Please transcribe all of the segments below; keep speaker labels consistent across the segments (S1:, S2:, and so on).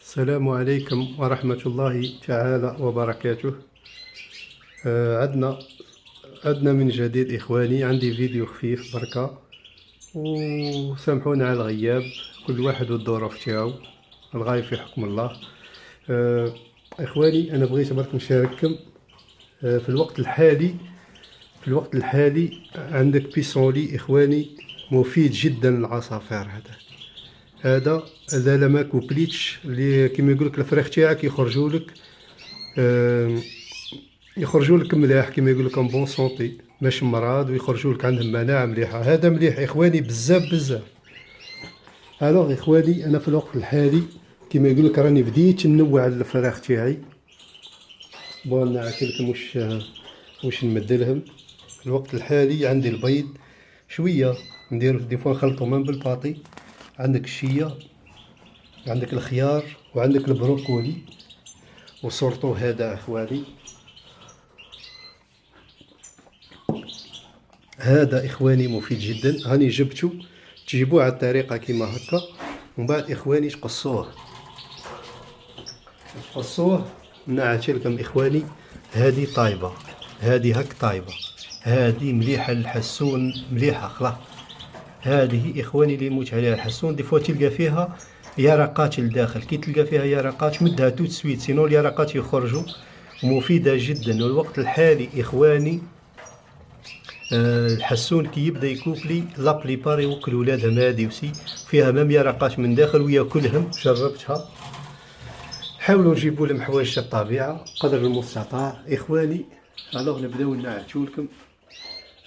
S1: السلام عليكم ورحمة الله تعالى وبركاته. عدنا من جديد إخواني. عندي فيديو خفيف بركة، وسامحونا على الغياب، كل واحد والظروف تاعو، الغايب في حكم الله. إخواني، أنا بغيت برك نشارككم في الوقت الحالي عندك بيسونلي إخواني مفيد جدا للعصافير. هذا اذا ما كوبليتش اللي كيما يقولك الفراخ تاعك يخرجوا لك ملاح، كيما يقولك ان بون سونتي، ماشي مرض، ويخرجوا لك عندهم مناعه مليحه. هذا مليح اخواني بزاف. الوغ اخواني، انا في الوقت الحالي كيما يقولك راني بديت ننوع الفراخ تاعي. بون نعطي لكم واش نمدلهم. في الوقت الحالي عندي البيض شويه، ندير دي فوا نخلطو من بالباطي. عندك الشيا، عندك الخيار، وعندك البروكولي، وصورتو هذا اخواني. هذا اخواني مفيد جدا، هاني جبتو، تجيبوه على الطريقه كيما هكا، ومن بعد اخواني تقصوه. نعطي لكم اخواني، هذه طايبه، هذه هك طايبه، هذه مليحه للحسون، مليحه خلاص. هذه اخواني اللي يموت عليها الحسون، دي فوا تلقى فيها يرقات لداخل، كي تلقى فيها يرقات مدها تو تسويت، سينو اليرقات يخرجوا. مفيده جدا. والوقت الحالي اخواني الحسون كي يبدا يكوفلي لابليبار يوكل ولادهم، هذه وسي فيها مام يرقات من داخل وياكلهم. جربتها. حاولوا نجيبوا لهم حوايج الطبيعه قدر المستطاع اخواني. الوغ نبداو نعتو لكم.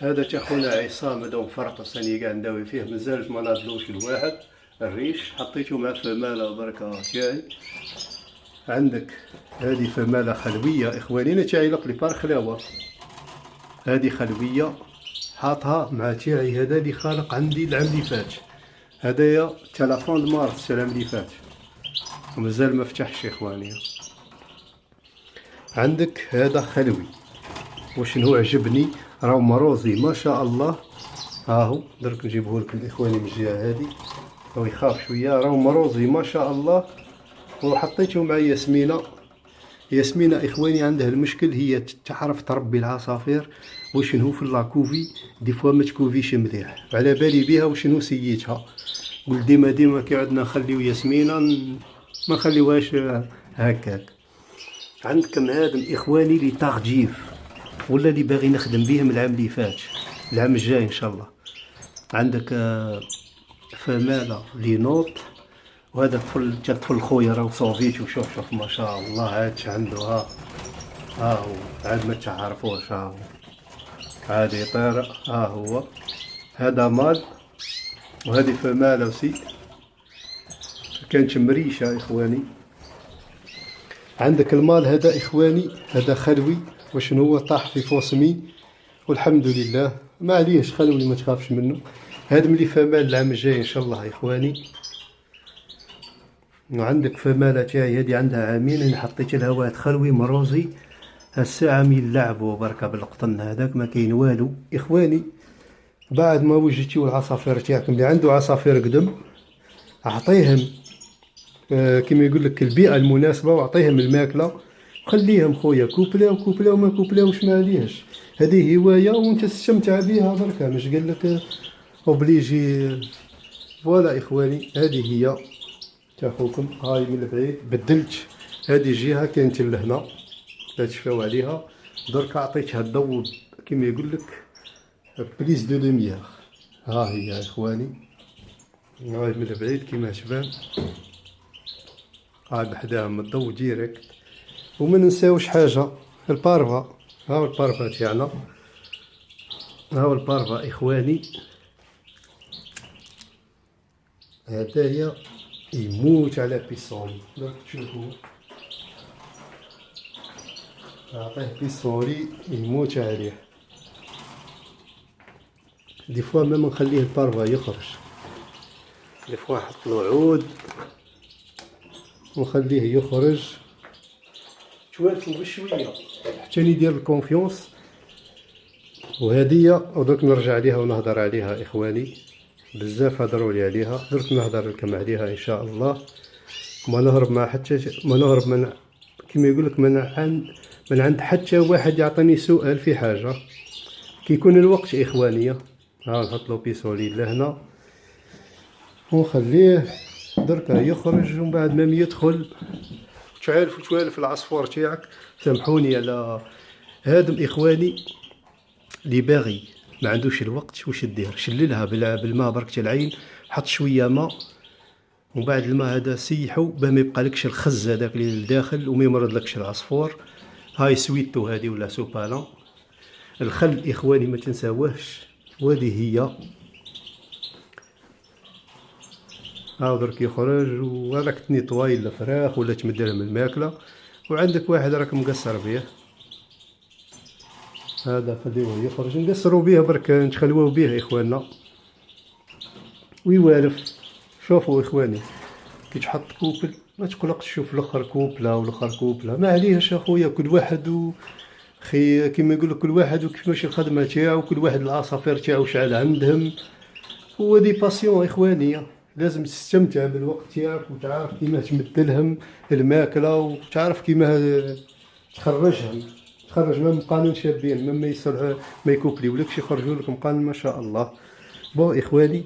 S1: هذا تا خونا عصام، هذا مفرطس راني قاعد نداوي فيه، مازالت ما ناضلوش الواحد. الريش حطيته مع فماله بركه تاعي. عندك هذه فماله خلويه اخواني، انا تاعي لابليبار خلاوه. هذه خلويه حاطها مع تاعي هذا اللي خالق عندي العام اللي فات، هذايا تلفون د مارس العام اللي فات، ومازال ما فتحش اخواني. عندك هذا خلوي، وشنو عجبني راهو مروزي ما شاء الله. هاهو درك نجيبه لكم اخواني من الجهه هذه، هو يخاف شويه، راهو مروزي ما شاء الله. وحطيته مع ياسمينة اخواني عندها المشكل، هي تعرف تربي العصافير، وشنو في لاكوفي دي فوا ما تكوفيش مليح، على بالي بها وشنو سيتها. قلت ديما كي عندنا نخليو ياسمينة ما نخليوهاش هكاك. عندكم هادم اخواني لي تارجيف، ولا اللي باغي نخدم بيهم العام اللي فات، العام الجاي ان شاء الله. عندك فماله لي نوط، وهذا طفل خويا راه صوفيت، وشوف ما شاء الله عادش عنده. ها هو عاد ما تعرفوش، ها هو عاد يطير. ها هو هذا مال، وهذه فماله وسي كانت مريشه اخواني. عندك المال هذا اخواني، هذا خلوي، وشنو هو طاح في فوسمي، والحمد لله ما عليهش، خلوني ما تخافش منه. هذا ملي فمال العام الجاي ان شاء الله اخواني. وعندك فمالة تاعي هذه عندها عامين، انا حطيت لها واحد خلوي مروزي. هالساعة من لعبوا بركة بالقطن هذاك، ما كاين والو اخواني. بعد ما وجدتيو العصافير تاعكم اللي عنده عصافير قدم، اعطيهم كيما يقول لك البيئة المناسبة، واعطيهم الماكلة، خليهم خويا كوبلاو ما كوبلاوش ما عليهش. هذه هواية وانت تستمتع بها بركة، مش قال لك اوبليجي. فوالا اخواني، هذه هي تاخوكم. هاي من البعيد بدلت هذه الجهه كانت لهنا لا تشفاو عليها، درك عطيتها الضوء كيما يقول لك بليس دو لوميير. ها هي يا اخواني، هاي من البعيد كيما تبان، هاي بحداهم الضوء ديريكت. وما ننساوش حاجه، البارفا. هاو البارفا تاعنا، هاو البارفا اخواني. هدايا يموت على بيسونلي، دوك تشوفوا نعطيه بيسونلي يموت عليه. دي فوا ما نخليه البارفا يخرج، دي فوا نحطلو عود ونخليه يخرج توالفو بشويه حتى يدير الكونفيونس. وهدية ودرك نرجع عليها ونهضر عليها اخواني، بزاف هضروا لي عليها، درك نهضر لكم عليها ان شاء الله. ما نهرب مع حتى ما نهرب من كما يقول لك من عند حتى واحد يعطيني سؤال في حاجه. كيكون الوقت اخوانيه، ها نحط له بيسولي لهنا ونخليه دركا يخرج، ومن بعد ما يدخل توالف العصفور تاعك. سامحوني على هادم اخواني اللي باغي ما عندوش الوقت، واش دير؟ شللها بالماء بركة العين، حط شويه ماء، ومن بعد الماء هذا سيحو باه ما يبقالكش الخز هذاك اللي لداخل وما يمرضلكش العصفور. هاي سويتو هذه ولا سوبالان. الخل اخواني ما تنساوهش، وهذه هي. ها درك يخرج وراك تنيطواي الفراخ ولا تمدلهم الماكله، وعندك واحد راك مقصر به. هذا خليوه يخرج، نقصروا به برك، نتخلوه به اخواننا ويوالف. شوفوا اخواني كي تحط كوبل ما تقلقش تشوف الاخر كوبله والاخر كوبله، ما عليهش اخويا. كل واحد خي كيما يقول لك كل واحد وكيفاش الخدمه تاعو، كل واحد العصافير تاعو شحال عندهم. هو دي باسيون اخوانيه، لازم تستمتع بالوقت تاعك وتعرف كيما تمدلهم الماكله، وتعرف كيما تخرج ما مقانن شابين، ما يصلح ما يكوبليولكش، يخرجوا لك مقانن ما شاء الله. بون اخواني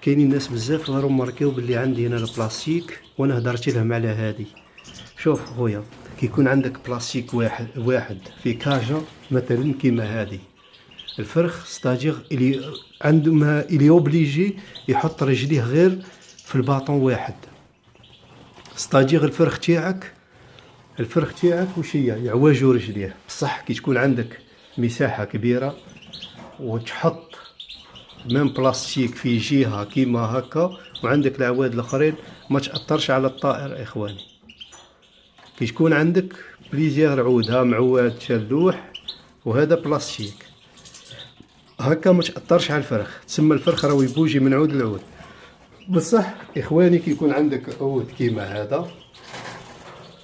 S1: كاينين ناس بزاف راهم ماركيو باللي عندي هنا البلاستيك، وانا هدرت لهم على هذه. شوف خويا كي يكون عندك بلاستيك واحد في كاجا مثلا كيما هذه، الفرخ ستاجير اللي عندما اللي اوبليجي يحط رجليه غير في الباطون واحد. ستاجير الفرخ تاعك وش هي يعوجوا رجليه. بصح كي تكون عندك مساحه كبيره وتحط ميم بلاستيك في جهه كيما هكا، وعندك العواد الاخرين ما تاثرش على الطائر اخواني. كي تكون عندك بليزيغ عود، ها معواد شلوح وهذا بلاستيك هكا، ما تاثرش على الفرخ، تسمى الفرخ راهو يبوجي من عود لعود. بصح اخواني كي يكون عندك عود كيما هذا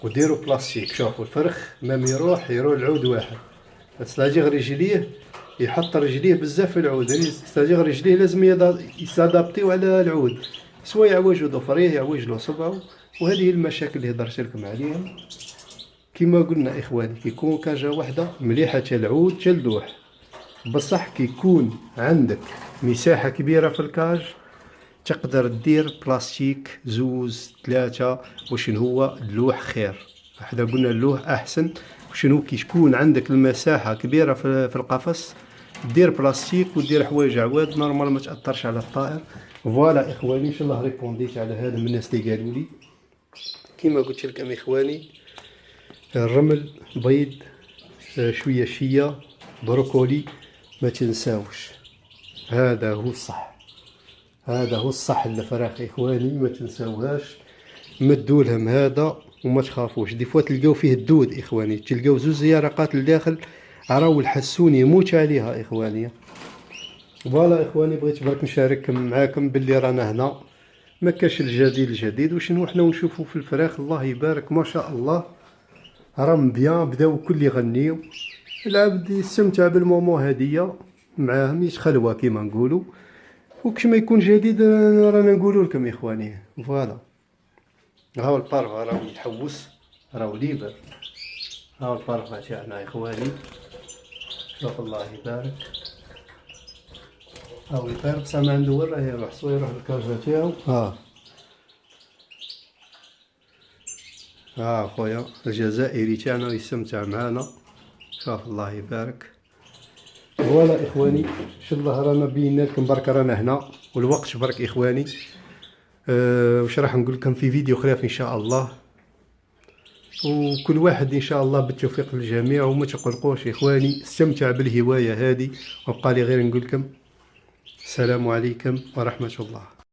S1: وديروا بلاستيك، شوفوا الفرخ مام يروح العود واحد، استاجيغ رجليه يحط رجليه بزاف في العود، يعني استاجيغ رجليه لازم يسادابتيو على العود، سوا يعوج له ضفريه يعوج له صبعه. وهذه المشاكل اللي هضرت لكم عليها. كما قلنا اخواني كيكون كاجا وحده مليحه تا العود تا اللوح. بصح كيكون عندك مساحه كبيره في الكاج تقدر دير بلاستيك 2 3. وشنو هو اللوح خير، حنا قلنا اللوح احسن. وشنو كي تكون عندك المساحه كبيره في القفص دير بلاستيك ودير حوايج عواد نورمال ما تاثرش على الطائر. فوالا اخواني ان شاء الله ريبونديت على هذا من الناس اللي قالوا لي. كما قلت لكم اخواني الرمل بيض شويه شيه بروكولي ما تنساوش، هذا هو الصح للفراخ اخواني، ما تنساوهاش. مدوا لهم هذا وما تخافوش. دي فوا تلقاو فيه الدود اخواني، تلقاو 2 يرقات لداخل راهو الحسون يموت عليها اخواني. فوالا اخواني بغيت برك نشارك معاكم باللي رانا هنا ما كاش الجديد وشنو حنا نشوفوا في الفراخ. الله يبارك ما شاء الله راهم بيان، بداو كل يغنيو، العبد يستمتع بالمومو هديه معاهم يتخلوا كيما نقولوا. وكش ما يكون جديد رانا نقولوا لكم اخواني. فوالا هاو البارفا راهو يتحوس راهو ليبر، هاو البارفا تاعنا اخواني. شوف الله يبارك هاو يطير بصح ما عنده وين راه يروح، سوا يروح للكاجا تاعو. ها خويا الجزائري تاعنا يستمتع معانا. شوف الله يبارك. فوالا اخواني ان شاء الله رانا بينا لكم برك رانا هنا والوقت برك اخواني. واش راح نقول لكم في فيديو خلاف ان شاء الله، وكل واحد ان شاء الله بالتوفيق للجميع. وما تقلقوش اخواني، استمتع بالهوايه هذه. وبقى لي غير نقول لكم السلام عليكم ورحمه الله.